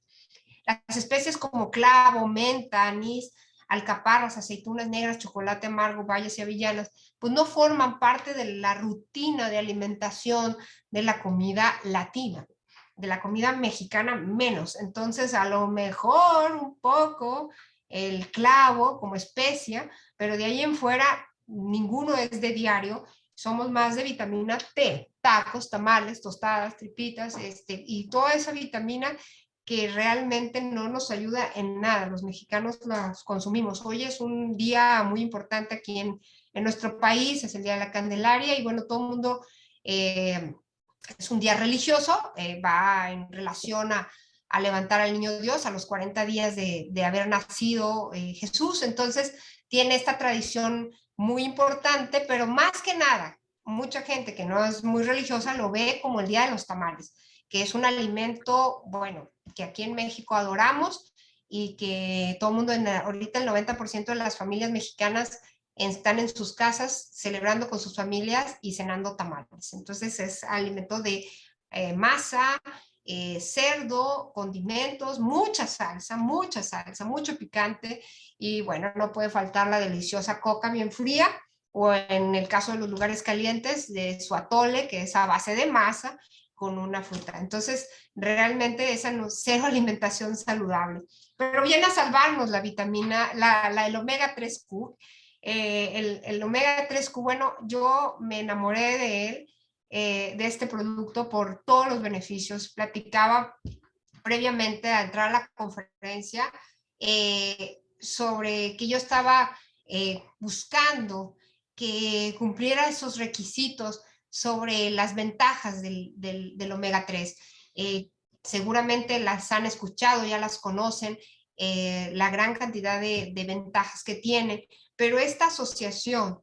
Las especies como clavo, menta, anís, alcaparras, aceitunas negras, chocolate amargo, bayas y avellanas, pues no forman parte de la rutina de alimentación de la comida latina, de la comida mexicana menos. Entonces, a lo mejor un poco el clavo como especia, pero de ahí en fuera ninguno es de diario. Somos más de vitamina T, tacos, tamales, tostadas, tripitas, y toda esa vitamina que realmente no nos ayuda en nada. Los mexicanos las consumimos. Hoy es un día muy importante aquí en nuestro país, es el Día de la Candelaria, y bueno, todo el mundo, es un día religioso, va en relación a levantar al niño Dios a los 40 días de haber nacido Jesús. Entonces tiene esta tradición muy importante, pero más que nada, mucha gente que no es muy religiosa lo ve como el Día de los Tamales, que es un alimento, bueno, que aquí en México adoramos, y que todo el mundo, ahorita el 90% de las familias mexicanas están en sus casas celebrando con sus familias y cenando tamales. Entonces es alimento de masa, cerdo, condimentos, mucha salsa, mucho picante, y bueno, no puede faltar la deliciosa coca bien fría, o en el caso de los lugares calientes, de su atole, que es a base de masa con una fruta. Entonces, realmente esa no es cero alimentación saludable. Pero viene a salvarnos la vitamina, el omega 3Q. El omega 3Q, bueno, yo me enamoré de él, de este producto, por todos los beneficios. Platicaba previamente a entrar a la conferencia sobre que yo estaba buscando que cumpliera esos requisitos sobre las ventajas del omega 3. Seguramente las han escuchado, ya las conocen, la gran cantidad de ventajas que tiene, pero esta asociación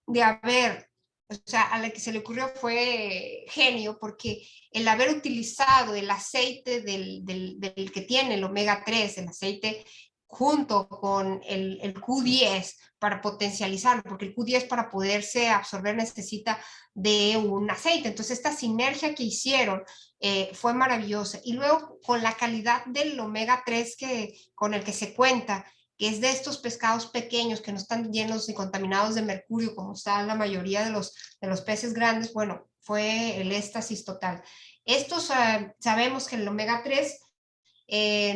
de haber, o sea, a la que se le ocurrió fue genio, porque el haber utilizado el aceite del que tiene el omega 3, el aceite junto con el Q10 para potencializarlo, porque el Q10 para poderse absorber necesita de un aceite. Entonces esta sinergia que hicieron fue maravillosa. Y luego con la calidad del omega 3 con el que se cuenta, que es de estos pescados pequeños que no están llenos y contaminados de mercurio, como está la mayoría de los peces grandes, bueno, fue el éxtasis total. Estos sabemos que el omega 3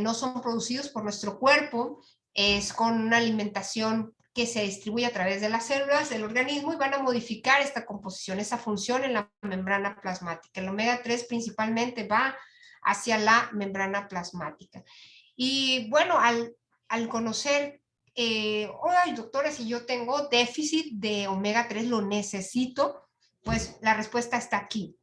no son producidos por nuestro cuerpo, es con una alimentación que se distribuye a través de las células del organismo, y van a modificar esta composición, esa función en la membrana plasmática. El omega 3 principalmente va hacia la membrana plasmática. Y bueno, al al conocer, oye, doctora, si yo tengo déficit de omega 3, lo necesito, pues la respuesta está aquí.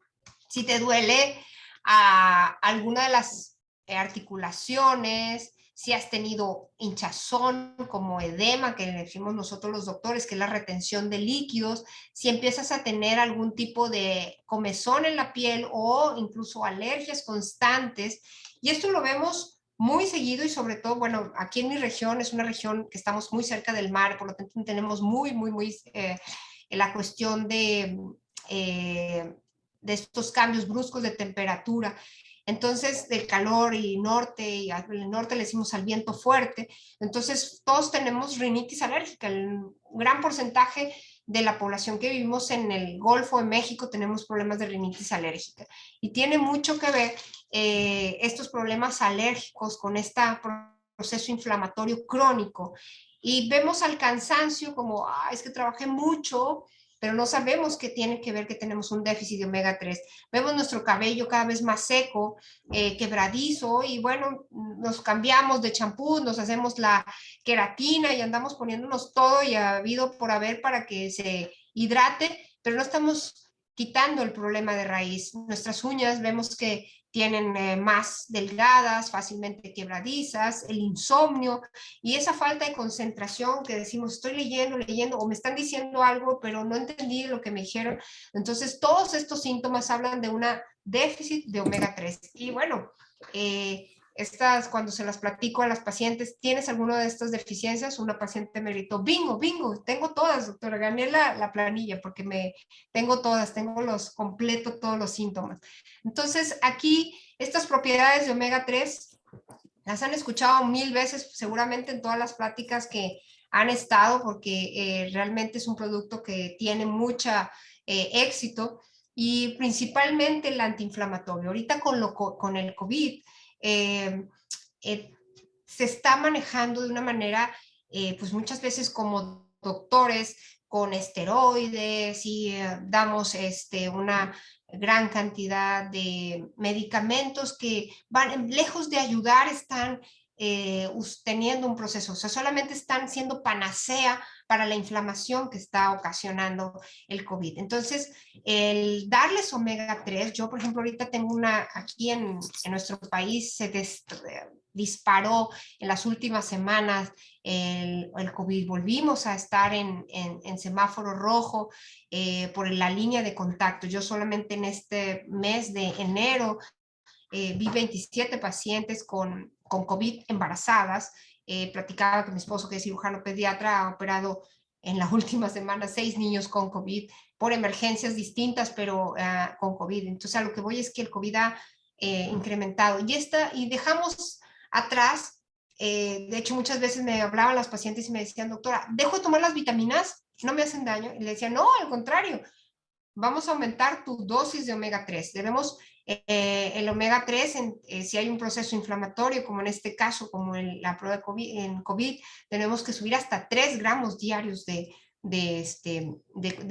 Si te duele alguna de las articulaciones, si has tenido hinchazón como edema, que le decimos nosotros los doctores, que es la retención de líquidos, si empiezas a tener algún tipo de comezón en la piel o incluso alergias constantes, y esto lo vemos muy seguido y sobre todo, bueno, aquí en mi región es una región que estamos muy cerca del mar, por lo tanto tenemos muy la cuestión de estos cambios bruscos de temperatura. Entonces, del calor y norte, y al norte le decimos al viento fuerte. Entonces, todos tenemos rinitis alérgica. Un gran porcentaje de la población que vivimos en el Golfo de México tenemos problemas de rinitis alérgica. Y tiene mucho que ver estos problemas alérgicos con este proceso inflamatorio crónico. Y vemos al cansancio como, es que trabajé mucho, pero no sabemos qué tiene que ver que tenemos un déficit de omega 3. Vemos nuestro cabello cada vez más seco, quebradizo, y bueno, nos cambiamos de champú, nos hacemos la queratina y andamos poniéndonos todo y habido por haber para que se hidrate, pero no estamos quitando el problema de raíz. Nuestras uñas vemos que tienen más delgadas, fácilmente quebradizas, el insomnio y esa falta de concentración que decimos, estoy leyendo, o me están diciendo algo, pero no entendí lo que me dijeron. Entonces, todos estos síntomas hablan de una déficit de omega 3. Y bueno, cuando se las platico a las pacientes, ¿tienes alguna de estas deficiencias? Una paciente me gritó, bingo, tengo todas, doctora, gané la planilla porque tengo todas, tengo completo todos los síntomas. Entonces, aquí, estas propiedades de omega 3 las han escuchado 1000 veces, seguramente en todas las pláticas que han estado, porque realmente es un producto que tiene mucha éxito y principalmente el antiinflamatorio. Ahorita con el COVID eh, eh, se está manejando de una manera, pues muchas veces como doctores, con esteroides y damos una gran cantidad de medicamentos que van, lejos de ayudar, están teniendo un proceso, o sea, solamente están siendo panacea para la inflamación que está ocasionando el COVID. Entonces, el darles omega 3, yo por ejemplo ahorita tengo aquí en nuestro país se disparó en las últimas semanas el COVID. Volvimos a estar en semáforo rojo por la línea de contacto. Yo solamente en este mes de enero vi 27 pacientes con COVID embarazadas. Platicaba que mi esposo, que es cirujano pediatra, ha operado en la última semana 6 niños con COVID por emergencias distintas, pero con COVID. Entonces, a lo que voy es que el COVID ha incrementado. Y dejamos atrás, de hecho, muchas veces me hablaban las pacientes y me decían, doctora, ¿dejo de tomar las vitaminas? ¿No me hacen daño? Y le decía, no, al contrario, vamos a aumentar tu dosis de omega 3. Debemos el omega 3, si hay un proceso inflamatorio, como en este caso, como en la prueba de COVID, en COVID, tenemos que subir hasta 3 gramos diarios de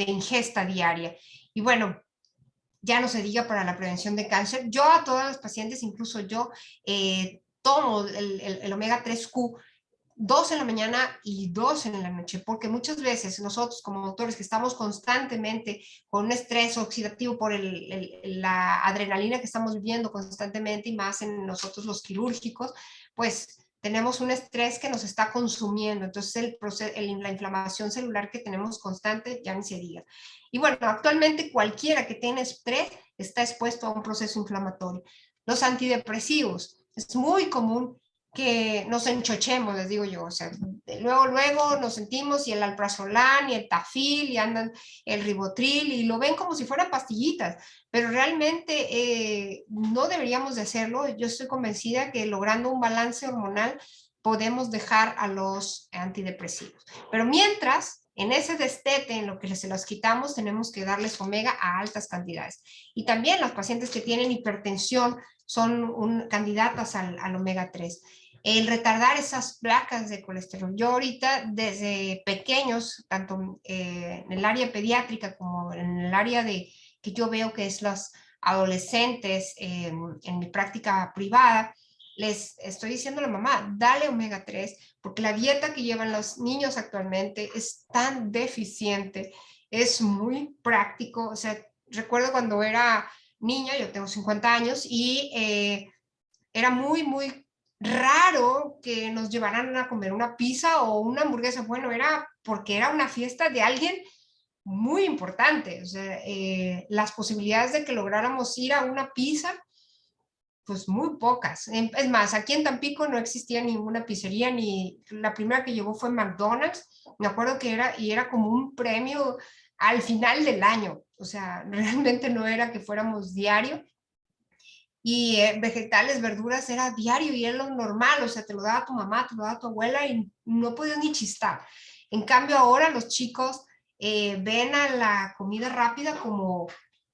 ingesta diaria. Y bueno, ya no se diga para la prevención de cáncer. Yo a todas las pacientes, incluso yo, tomo el omega 3Q 2 en la mañana y 2 en la noche, porque muchas veces nosotros como doctores que estamos constantemente con un estrés oxidativo por la adrenalina que estamos viviendo constantemente y más en nosotros los quirúrgicos, pues tenemos un estrés que nos está consumiendo, entonces la inflamación celular que tenemos constante ya ni se diga. Y bueno, actualmente cualquiera que tiene estrés está expuesto a un proceso inflamatorio. Los antidepresivos, es muy común que nos enchochemos, les digo yo, o sea, luego nos sentimos y el alprazolam y el tafil y andan el ribotril y lo ven como si fueran pastillitas, pero realmente no deberíamos de hacerlo. Yo estoy convencida que logrando un balance hormonal podemos dejar a los antidepresivos, pero mientras en ese destete, en lo que se los quitamos, tenemos que darles omega a altas cantidades. Y también las pacientes que tienen hipertensión son candidatas al omega 3. El retardar esas placas de colesterol. Yo ahorita desde pequeños, tanto en el área pediátrica como en el área que yo veo que es las adolescentes en mi práctica privada, les estoy diciendo a la mamá, dale omega 3, porque la dieta que llevan los niños actualmente es tan deficiente, es muy práctico. O sea, recuerdo cuando era niña, yo tengo 50 años, y era muy, muy raro que nos llevaran a comer una pizza o una hamburguesa. Bueno, era porque era una fiesta de alguien muy importante. O sea, las posibilidades de que lográramos ir a una pizza, pues muy pocas. Es más, aquí en Tampico no existía ninguna pizzería, ni la primera que llegó fue McDonald's. Me acuerdo que era como un premio al final del año. O sea, realmente no era que fuéramos diario. Y vegetales, verduras era diario y era lo normal. O sea, te lo daba tu mamá, te lo daba tu abuela y no podías ni chistar. En cambio, ahora los chicos ven a la comida rápida como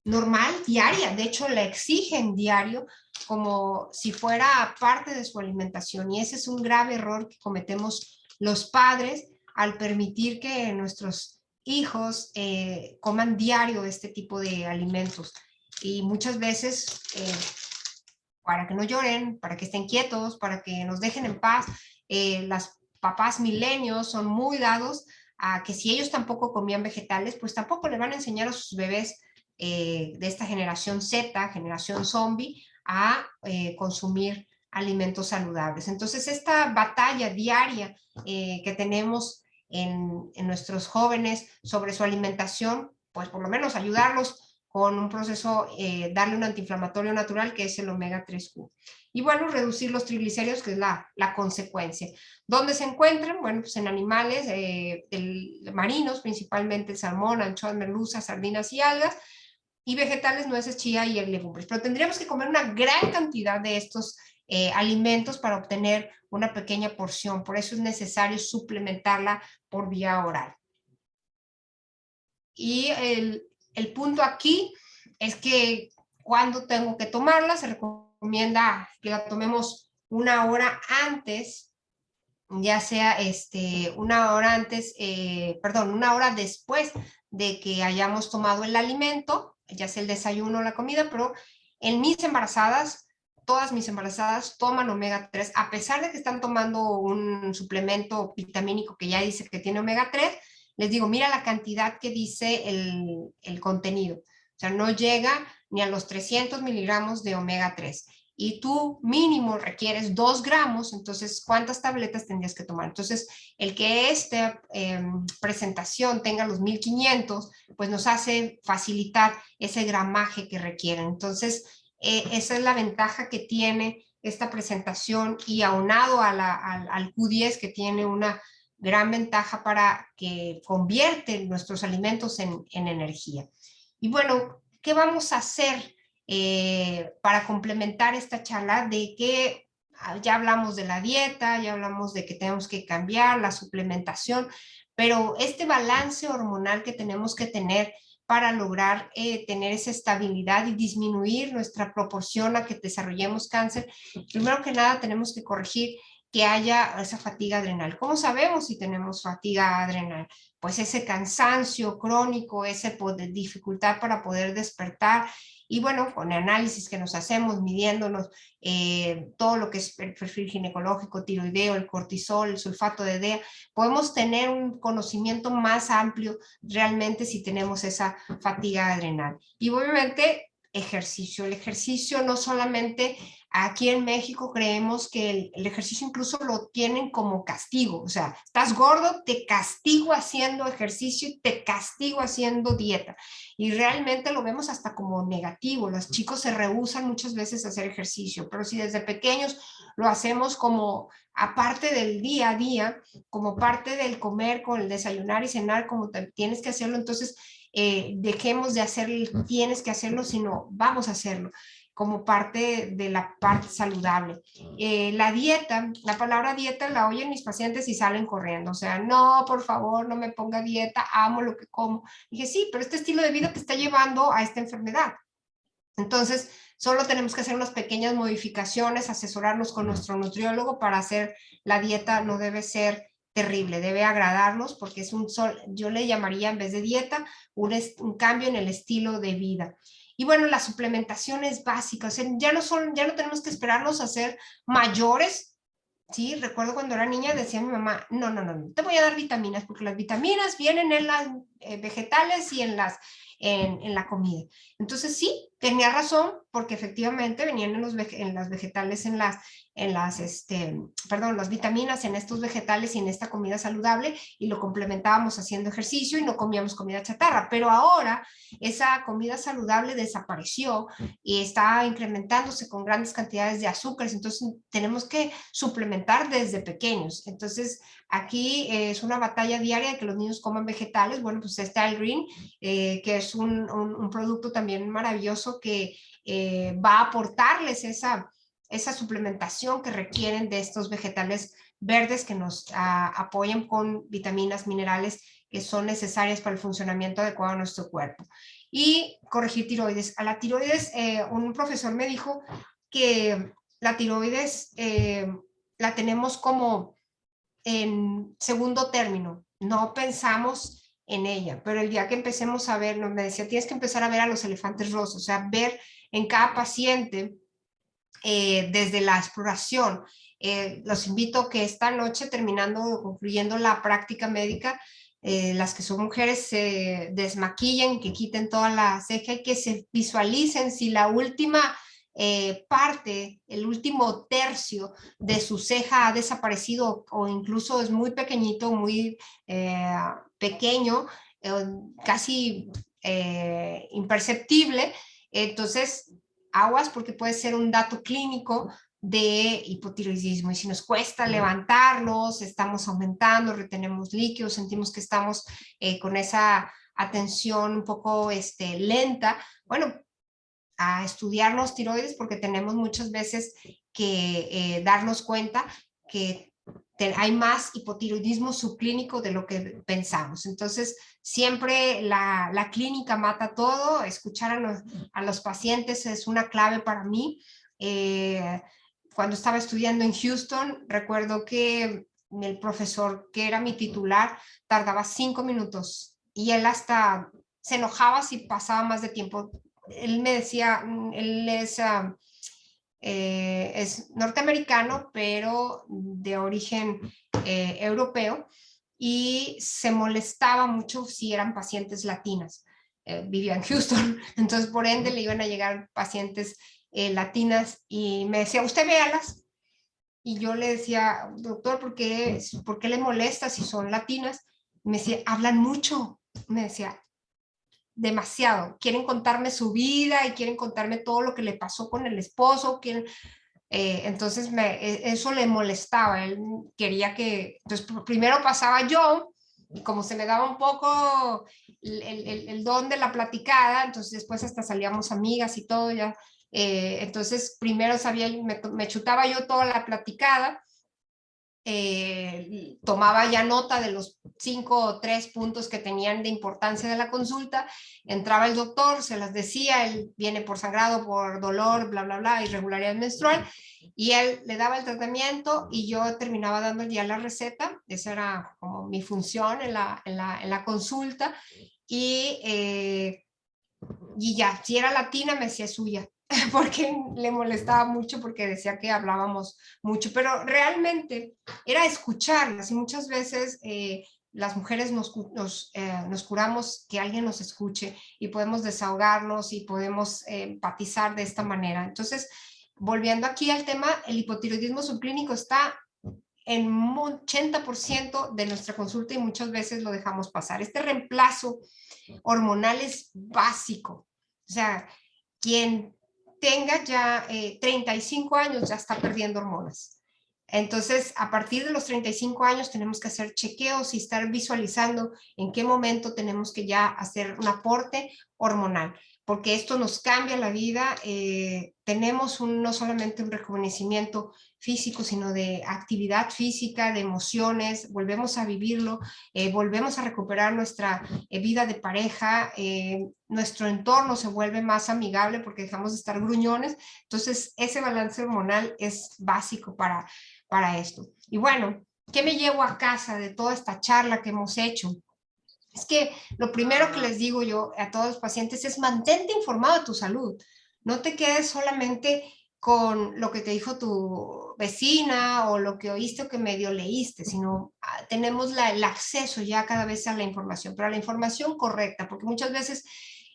normal, diaria. De hecho, la exigen diario como si fuera parte de su alimentación. Y ese es un grave error que cometemos los padres al permitir que nuestros hijos coman diario este tipo de alimentos. Y muchas veces, para que no lloren, para que estén quietos, para que nos dejen en paz, las papás milenios son muy dados a que si ellos tampoco comían vegetales, pues tampoco le van a enseñar a sus bebés de esta generación Z, generación zombie, a consumir alimentos saludables. Entonces, esta batalla diaria que tenemos en nuestros jóvenes sobre su alimentación, pues por lo menos ayudarlos con un proceso, darle un antiinflamatorio natural que es el omega 3Q. Y bueno, reducir los triglicéridos, que es la consecuencia. ¿Dónde se encuentran? Bueno, pues en animales marinos, principalmente el salmón, anchoas, merluzas, sardinas y algas, y vegetales, nueces, chía y legumbres. Pero tendríamos que comer una gran cantidad de estos alimentos para obtener una pequeña porción. Por eso es necesario suplementarla por vía oral. Y el punto aquí es que cuando tengo que tomarla, se recomienda que la tomemos una hora antes, ya sea una hora antes, perdón, una hora después de que hayamos tomado el alimento, ya sea el desayuno o la comida. Pero en mis embarazadas, todas mis embarazadas toman omega 3, a pesar de que están tomando un suplemento vitamínico que ya dice que tiene omega 3. Les digo, mira la cantidad que dice el contenido. O sea, no llega ni a los 300 miligramos de omega 3. Y tú mínimo requieres 2 gramos, entonces, ¿cuántas tabletas tendrías que tomar? Entonces, el que esta presentación tenga los 1500, pues nos hace facilitar ese gramaje que requieren. Entonces, esa es la ventaja que tiene esta presentación, y aunado al Q10, que tiene una gran ventaja para que convierte nuestros alimentos en energía. Y bueno, ¿qué vamos a hacer para complementar esta charla? De que ya hablamos de la dieta, ya hablamos de que tenemos que cambiar la suplementación, pero este balance hormonal que tenemos que tener para lograr tener esa estabilidad y disminuir nuestra proporción a que desarrollemos cáncer, primero que nada tenemos que corregir que haya esa fatiga adrenal. ¿Cómo sabemos si tenemos fatiga adrenal? Pues ese cansancio crónico, esa dificultad para poder despertar. Y bueno, con el análisis que nos hacemos, midiéndonos todo lo que es el perfil ginecológico, tiroideo, el cortisol, el sulfato de DEA, podemos tener un conocimiento más amplio realmente si tenemos esa fatiga adrenal. Y obviamente ejercicio. El ejercicio no solamente, aquí en México creemos que el ejercicio incluso lo tienen como castigo. O sea, estás gordo, te castigo haciendo ejercicio y te castigo haciendo dieta. Y realmente lo vemos hasta como negativo. Los chicos se rehúsan muchas veces a hacer ejercicio, pero si desde pequeños lo hacemos como aparte del día a día, como parte del comer, con el desayunar y cenar, como tienes que hacerlo, entonces dejemos de hacer tienes que hacerlo, sino vamos a hacerlo como parte de la parte saludable. La dieta, la palabra dieta la oyen mis pacientes y salen corriendo. O sea, no, por favor, no me ponga dieta, amo lo que como. Dije, sí, pero este estilo de vida te está llevando a esta enfermedad. Entonces, solo tenemos que hacer unas pequeñas modificaciones, asesorarnos con nuestro nutriólogo para hacer la dieta. No debe ser terrible, debe agradarnos, porque es yo le llamaría, en vez de dieta, un cambio en el estilo de vida. Y bueno, la suplementación es básica, o sea, ya no tenemos que esperarnos a ser mayores. Sí, recuerdo cuando era niña decía mi mamá, no te voy a dar vitaminas porque las vitaminas vienen en las vegetales y en la comida. Entonces sí, tenía razón porque efectivamente venían en las vegetales, perdón, las vitaminas en estos vegetales y en esta comida saludable, y lo complementábamos haciendo ejercicio y no comíamos comida chatarra. Pero ahora esa comida saludable desapareció y está incrementándose con grandes cantidades de azúcares, entonces tenemos que suplementar desde pequeños. Entonces aquí es una batalla diaria de que los niños coman vegetales. Bueno, pues está el Green, que es un producto también maravilloso que va a aportarles esa suplementación que requieren de estos vegetales verdes que nos apoyan con vitaminas, minerales que son necesarias para el funcionamiento adecuado de nuestro cuerpo. Y corregir tiroides. A la tiroides, un profesor me dijo que la tiroides la tenemos como en segundo término, no pensamos en ella, pero el día que empecemos a ver, me decía, tienes que empezar a ver a los elefantes rosas, o sea, ver en cada paciente desde la exploración. Los invito a que esta noche, terminando, concluyendo la práctica médica, las que son mujeres se desmaquillen, que quiten toda la ceja y que se visualicen si la última parte, el último tercio de su ceja ha desaparecido o incluso es muy pequeñito, muy pequeño, casi imperceptible. Entonces, aguas porque puede ser un dato clínico de hipotiroidismo, y si nos cuesta levantarnos, estamos aumentando, retenemos líquidos, sentimos que estamos con esa atención un poco lenta, bueno, a estudiar los tiroides porque tenemos muchas veces que darnos cuenta que hay más hipotiroidismo subclínico de lo que pensamos. Entonces, siempre la clínica mata todo. Escuchar a los pacientes es una clave para mí. Cuando estaba estudiando en Houston, recuerdo que el profesor que era mi titular tardaba 5 minutos y él hasta se enojaba si pasaba más de tiempo. Él me decía, él es norteamericano, pero de origen europeo, y se molestaba mucho si eran pacientes latinas. Vivía en Houston, entonces por ende le iban a llegar pacientes latinas y me decía, usted véalas. Y yo le decía, doctor, ¿por qué le molesta si son latinas? Me decía, hablan mucho. Me decía, demasiado. Quieren contarme su vida y quieren contarme todo lo que le pasó con el esposo. Entonces eso le molestaba. Él quería que, entonces primero pasaba yo, y como se me daba un poco el don de la platicada, entonces después hasta salíamos amigas y todo ya. Entonces primero me chutaba yo toda la platicada. Tomaba ya nota de los 5 o 3 puntos que tenían de importancia de la consulta. Entraba el doctor, se las decía, él viene por sangrado, por dolor, bla, bla, bla, irregularidad menstrual, y él le daba el tratamiento y yo terminaba dando ya la receta. Esa era como mi función en la consulta. Y ya, si era latina me decía suya, porque le molestaba mucho porque decía que hablábamos mucho, pero realmente era escucharlas, y muchas veces las mujeres nos curamos que alguien nos escuche y podemos desahogarnos y podemos empatizar de esta manera. Entonces, volviendo aquí al tema, el hipotiroidismo subclínico está en un 80% de nuestra consulta y muchas veces lo dejamos pasar. Este reemplazo hormonal es básico. O sea, quien tenga ya 35 años ya está perdiendo hormonas. Entonces, a partir de los 35 años tenemos que hacer chequeos y estar visualizando en qué momento tenemos que ya hacer un aporte hormonal, porque esto nos cambia la vida. Tenemos no solamente un rejuvenecimiento físico, sino de actividad física, de emociones, volvemos a vivirlo, volvemos a recuperar nuestra vida de pareja, nuestro entorno se vuelve más amigable porque dejamos de estar gruñones. Entonces, ese balance hormonal es básico para esto. Y bueno, ¿qué me llevo a casa de toda esta charla que hemos hecho? Es que lo primero que les digo yo a todos los pacientes es mantente informado de tu salud. No te quedes solamente con lo que te dijo tu vecina o lo que oíste o que medio leíste, sino tenemos el acceso ya cada vez a la información, pero a la información correcta, porque muchas veces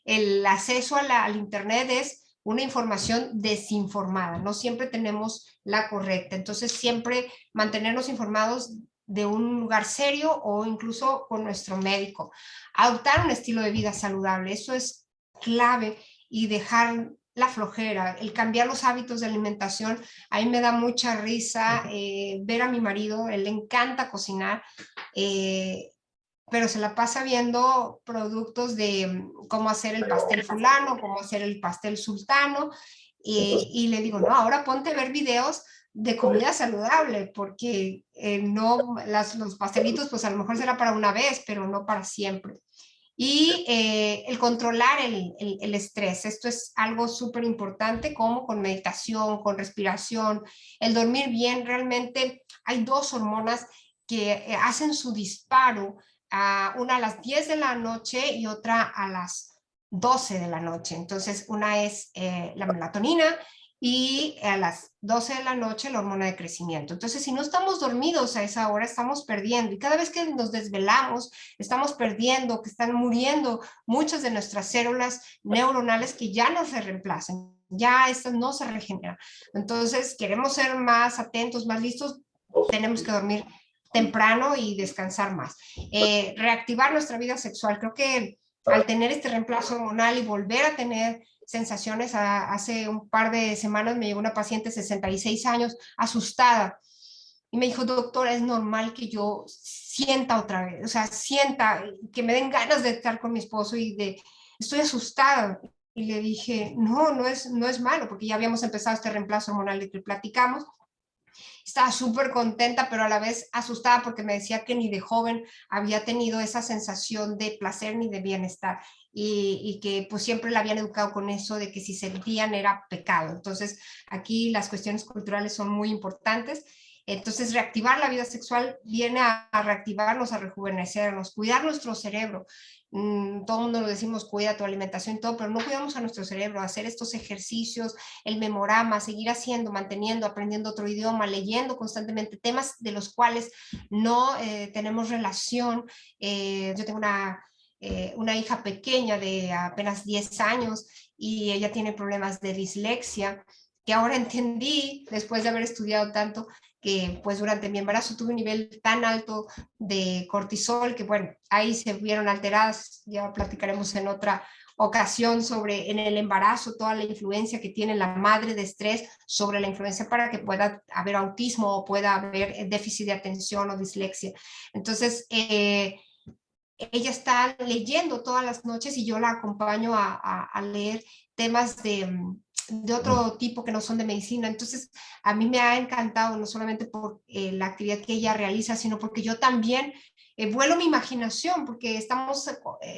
el acceso al Internet es una información desinformada, no siempre tenemos la correcta. Entonces, siempre mantenernos informados de un lugar serio o incluso con nuestro médico. Adoptar un estilo de vida saludable, eso es clave, y dejar la flojera, el cambiar los hábitos de alimentación. A mí me da mucha risa ver a mi marido, él le encanta cocinar, pero se la pasa viendo productos de cómo hacer el pastel fulano, cómo hacer el pastel sultano, y le digo, no, ahora ponte a ver videos de comida saludable, porque no, los pastelitos pues a lo mejor será para una vez, pero no para siempre. Y el controlar el estrés, esto es algo súper importante, como con meditación, con respiración, el dormir bien. Realmente hay dos hormonas que hacen su disparo, una a las 10 de la noche y otra a las 12 de la noche. Entonces, una es la melatonina y a las 12 de la noche la hormona de crecimiento. Entonces, si no estamos dormidos a esa hora, estamos perdiendo. Y cada vez que nos desvelamos, estamos perdiendo, que están muriendo muchas de nuestras células neuronales que ya no se reemplazan, ya estas no se regeneran. Entonces, queremos ser más atentos, más listos, tenemos que dormir temprano y descansar más. Reactivar nuestra vida sexual. Creo que al tener este reemplazo hormonal y volver a tener sensaciones, hace un par de semanas me llegó una paciente de 66 años asustada y me dijo, doctora, es normal que yo sienta otra vez, o sea, sienta, que me den ganas de estar con mi esposo y de, estoy asustada. Y le dije, no, no es malo, porque ya habíamos empezado este reemplazo hormonal de que platicamos. Estaba súper contenta, pero a la vez asustada porque me decía que ni de joven había tenido esa sensación de placer ni de bienestar, y que pues siempre la habían educado con eso de que si sentían era pecado. Entonces aquí las cuestiones culturales son muy importantes. Entonces reactivar la vida sexual viene a reactivarnos, a rejuvenecernos, cuidar nuestro cerebro. Todo el mundo lo decimos, cuida tu alimentación y todo, pero no cuidamos a nuestro cerebro. Hacer estos ejercicios, el memorama, seguir haciendo, manteniendo, aprendiendo otro idioma, leyendo constantemente temas de los cuales no tenemos relación. Yo tengo una hija pequeña de apenas 10 años y ella tiene problemas de dislexia, que ahora entendí, después de haber estudiado tanto, que pues durante mi embarazo tuve un nivel tan alto de cortisol que bueno, ahí se vieron alteradas. Ya platicaremos en otra ocasión sobre en el embarazo toda la influencia que tiene la madre de estrés sobre la influencia para que pueda haber autismo o pueda haber déficit de atención o dislexia. Entonces, ella está leyendo todas las noches y yo la acompaño a leer temas de otro tipo que no son de medicina. Entonces, a mí me ha encantado, no solamente por la actividad que ella realiza, sino porque yo también vuelo mi imaginación, porque estamos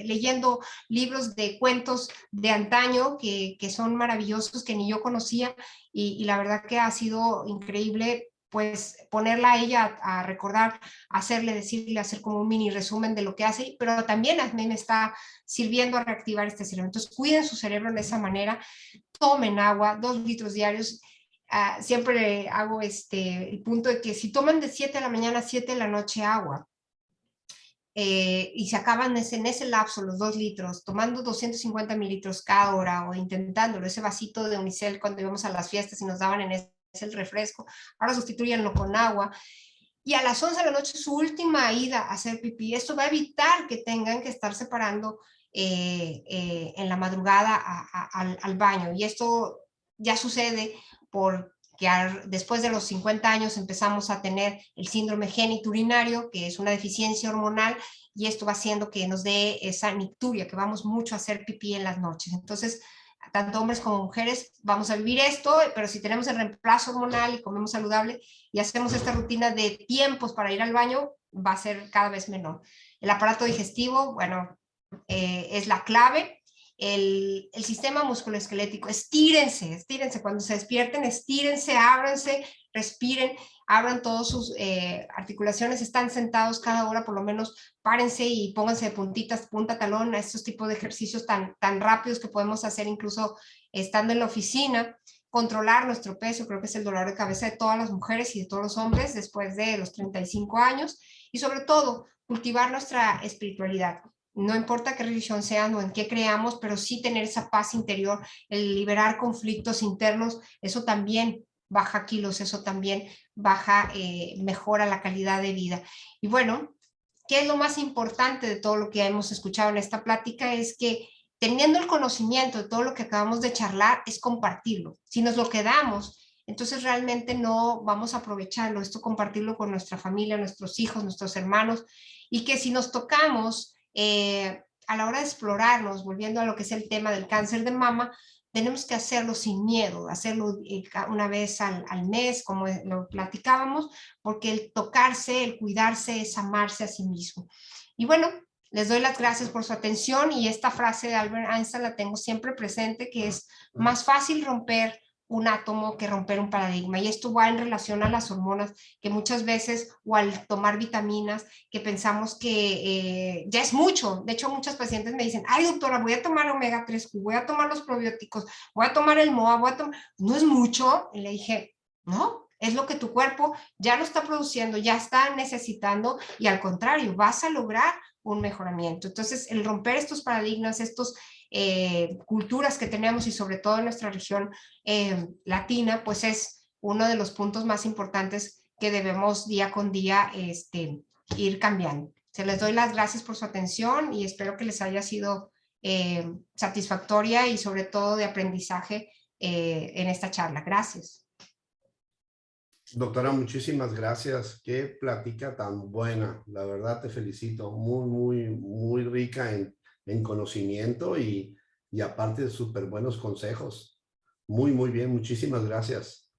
leyendo libros de cuentos de antaño que son maravillosos, que ni yo conocía, y la verdad que ha sido increíble pues ponerla a ella a recordar, hacerle, decirle, hacer como un mini resumen de lo que hace, pero también a mí me está sirviendo a reactivar este cerebro. Entonces, cuiden su cerebro de esa manera, tomen agua, 2 litros diarios. Siempre hago el punto de que si toman de 7 de la mañana a 7 de la noche agua, y se acaban en ese lapso los 2 litros, tomando 250 mililitros cada hora o intentándolo, ese vasito de unicel cuando íbamos a las fiestas y nos daban en ese el refresco, ahora sustituyanlo con agua. Y a las 11 de la noche su última ida a hacer pipí. Esto va a evitar que tengan que estar separando en la madrugada al baño. Y esto ya sucede porque después de los 50 años empezamos a tener el síndrome genitourinario, que es una deficiencia hormonal, y esto va haciendo que nos dé esa nicturia, que vamos mucho a hacer pipí en las noches. Entonces, tanto hombres como mujeres vamos a vivir esto, pero si tenemos el reemplazo hormonal y comemos saludable y hacemos esta rutina de tiempos para ir al baño, va a ser cada vez menor. El aparato digestivo, bueno, es la clave. El sistema musculoesquelético, estírense, cuando se despierten, estírense, ábranse, respiren, abran todas sus articulaciones, están sentados cada hora, por lo menos párense y pónganse de puntitas, punta talón, a estos tipos de ejercicios tan rápidos que podemos hacer incluso estando en la oficina. Controlar nuestro peso, creo que es el dolor de cabeza de todas las mujeres y de todos los hombres después de los 35 años, y sobre todo cultivar nuestra espiritualidad. No importa qué religión sean o en qué creamos, pero sí tener esa paz interior, el liberar conflictos internos, eso también baja kilos, eso también baja, mejora la calidad de vida. Y bueno, ¿qué es lo más importante de todo lo que hemos escuchado en esta plática? Es que teniendo el conocimiento de todo lo que acabamos de charlar, es compartirlo. Si nos lo quedamos, entonces realmente no vamos a aprovecharlo, esto compartirlo con nuestra familia, nuestros hijos, nuestros hermanos, y que si nos tocamos a la hora de explorarnos, volviendo a lo que es el tema del cáncer de mama, tenemos que hacerlo sin miedo, hacerlo una vez al mes, como lo platicábamos, porque el tocarse, el cuidarse es amarse a sí mismo. Y bueno, les doy las gracias por su atención, y esta frase de Albert Einstein la tengo siempre presente, que es más fácil romper un átomo que romper un paradigma. Y esto va en relación a las hormonas, que muchas veces, o al tomar vitaminas, que pensamos que ya es mucho. De hecho, muchos pacientes me dicen, ay doctora, voy a tomar omega 3, voy a tomar los probióticos, voy a tomar el MOA, voy a tomar... No es mucho. Y le dije, no, es lo que tu cuerpo ya lo está produciendo, ya está necesitando, y al contrario, vas a lograr un mejoramiento. Entonces, el romper estos paradigmas, estos culturas que tenemos, y sobre todo en nuestra región latina, pues es uno de los puntos más importantes que debemos día con día ir cambiando. Se les doy las gracias por su atención y espero que les haya sido satisfactoria y sobre todo de aprendizaje en esta charla. Gracias. Doctora, muchísimas gracias. Qué plática tan buena. La verdad te felicito. Muy, muy, muy rica en conocimiento y aparte de súper buenos consejos. Muy, muy bien. Muchísimas gracias.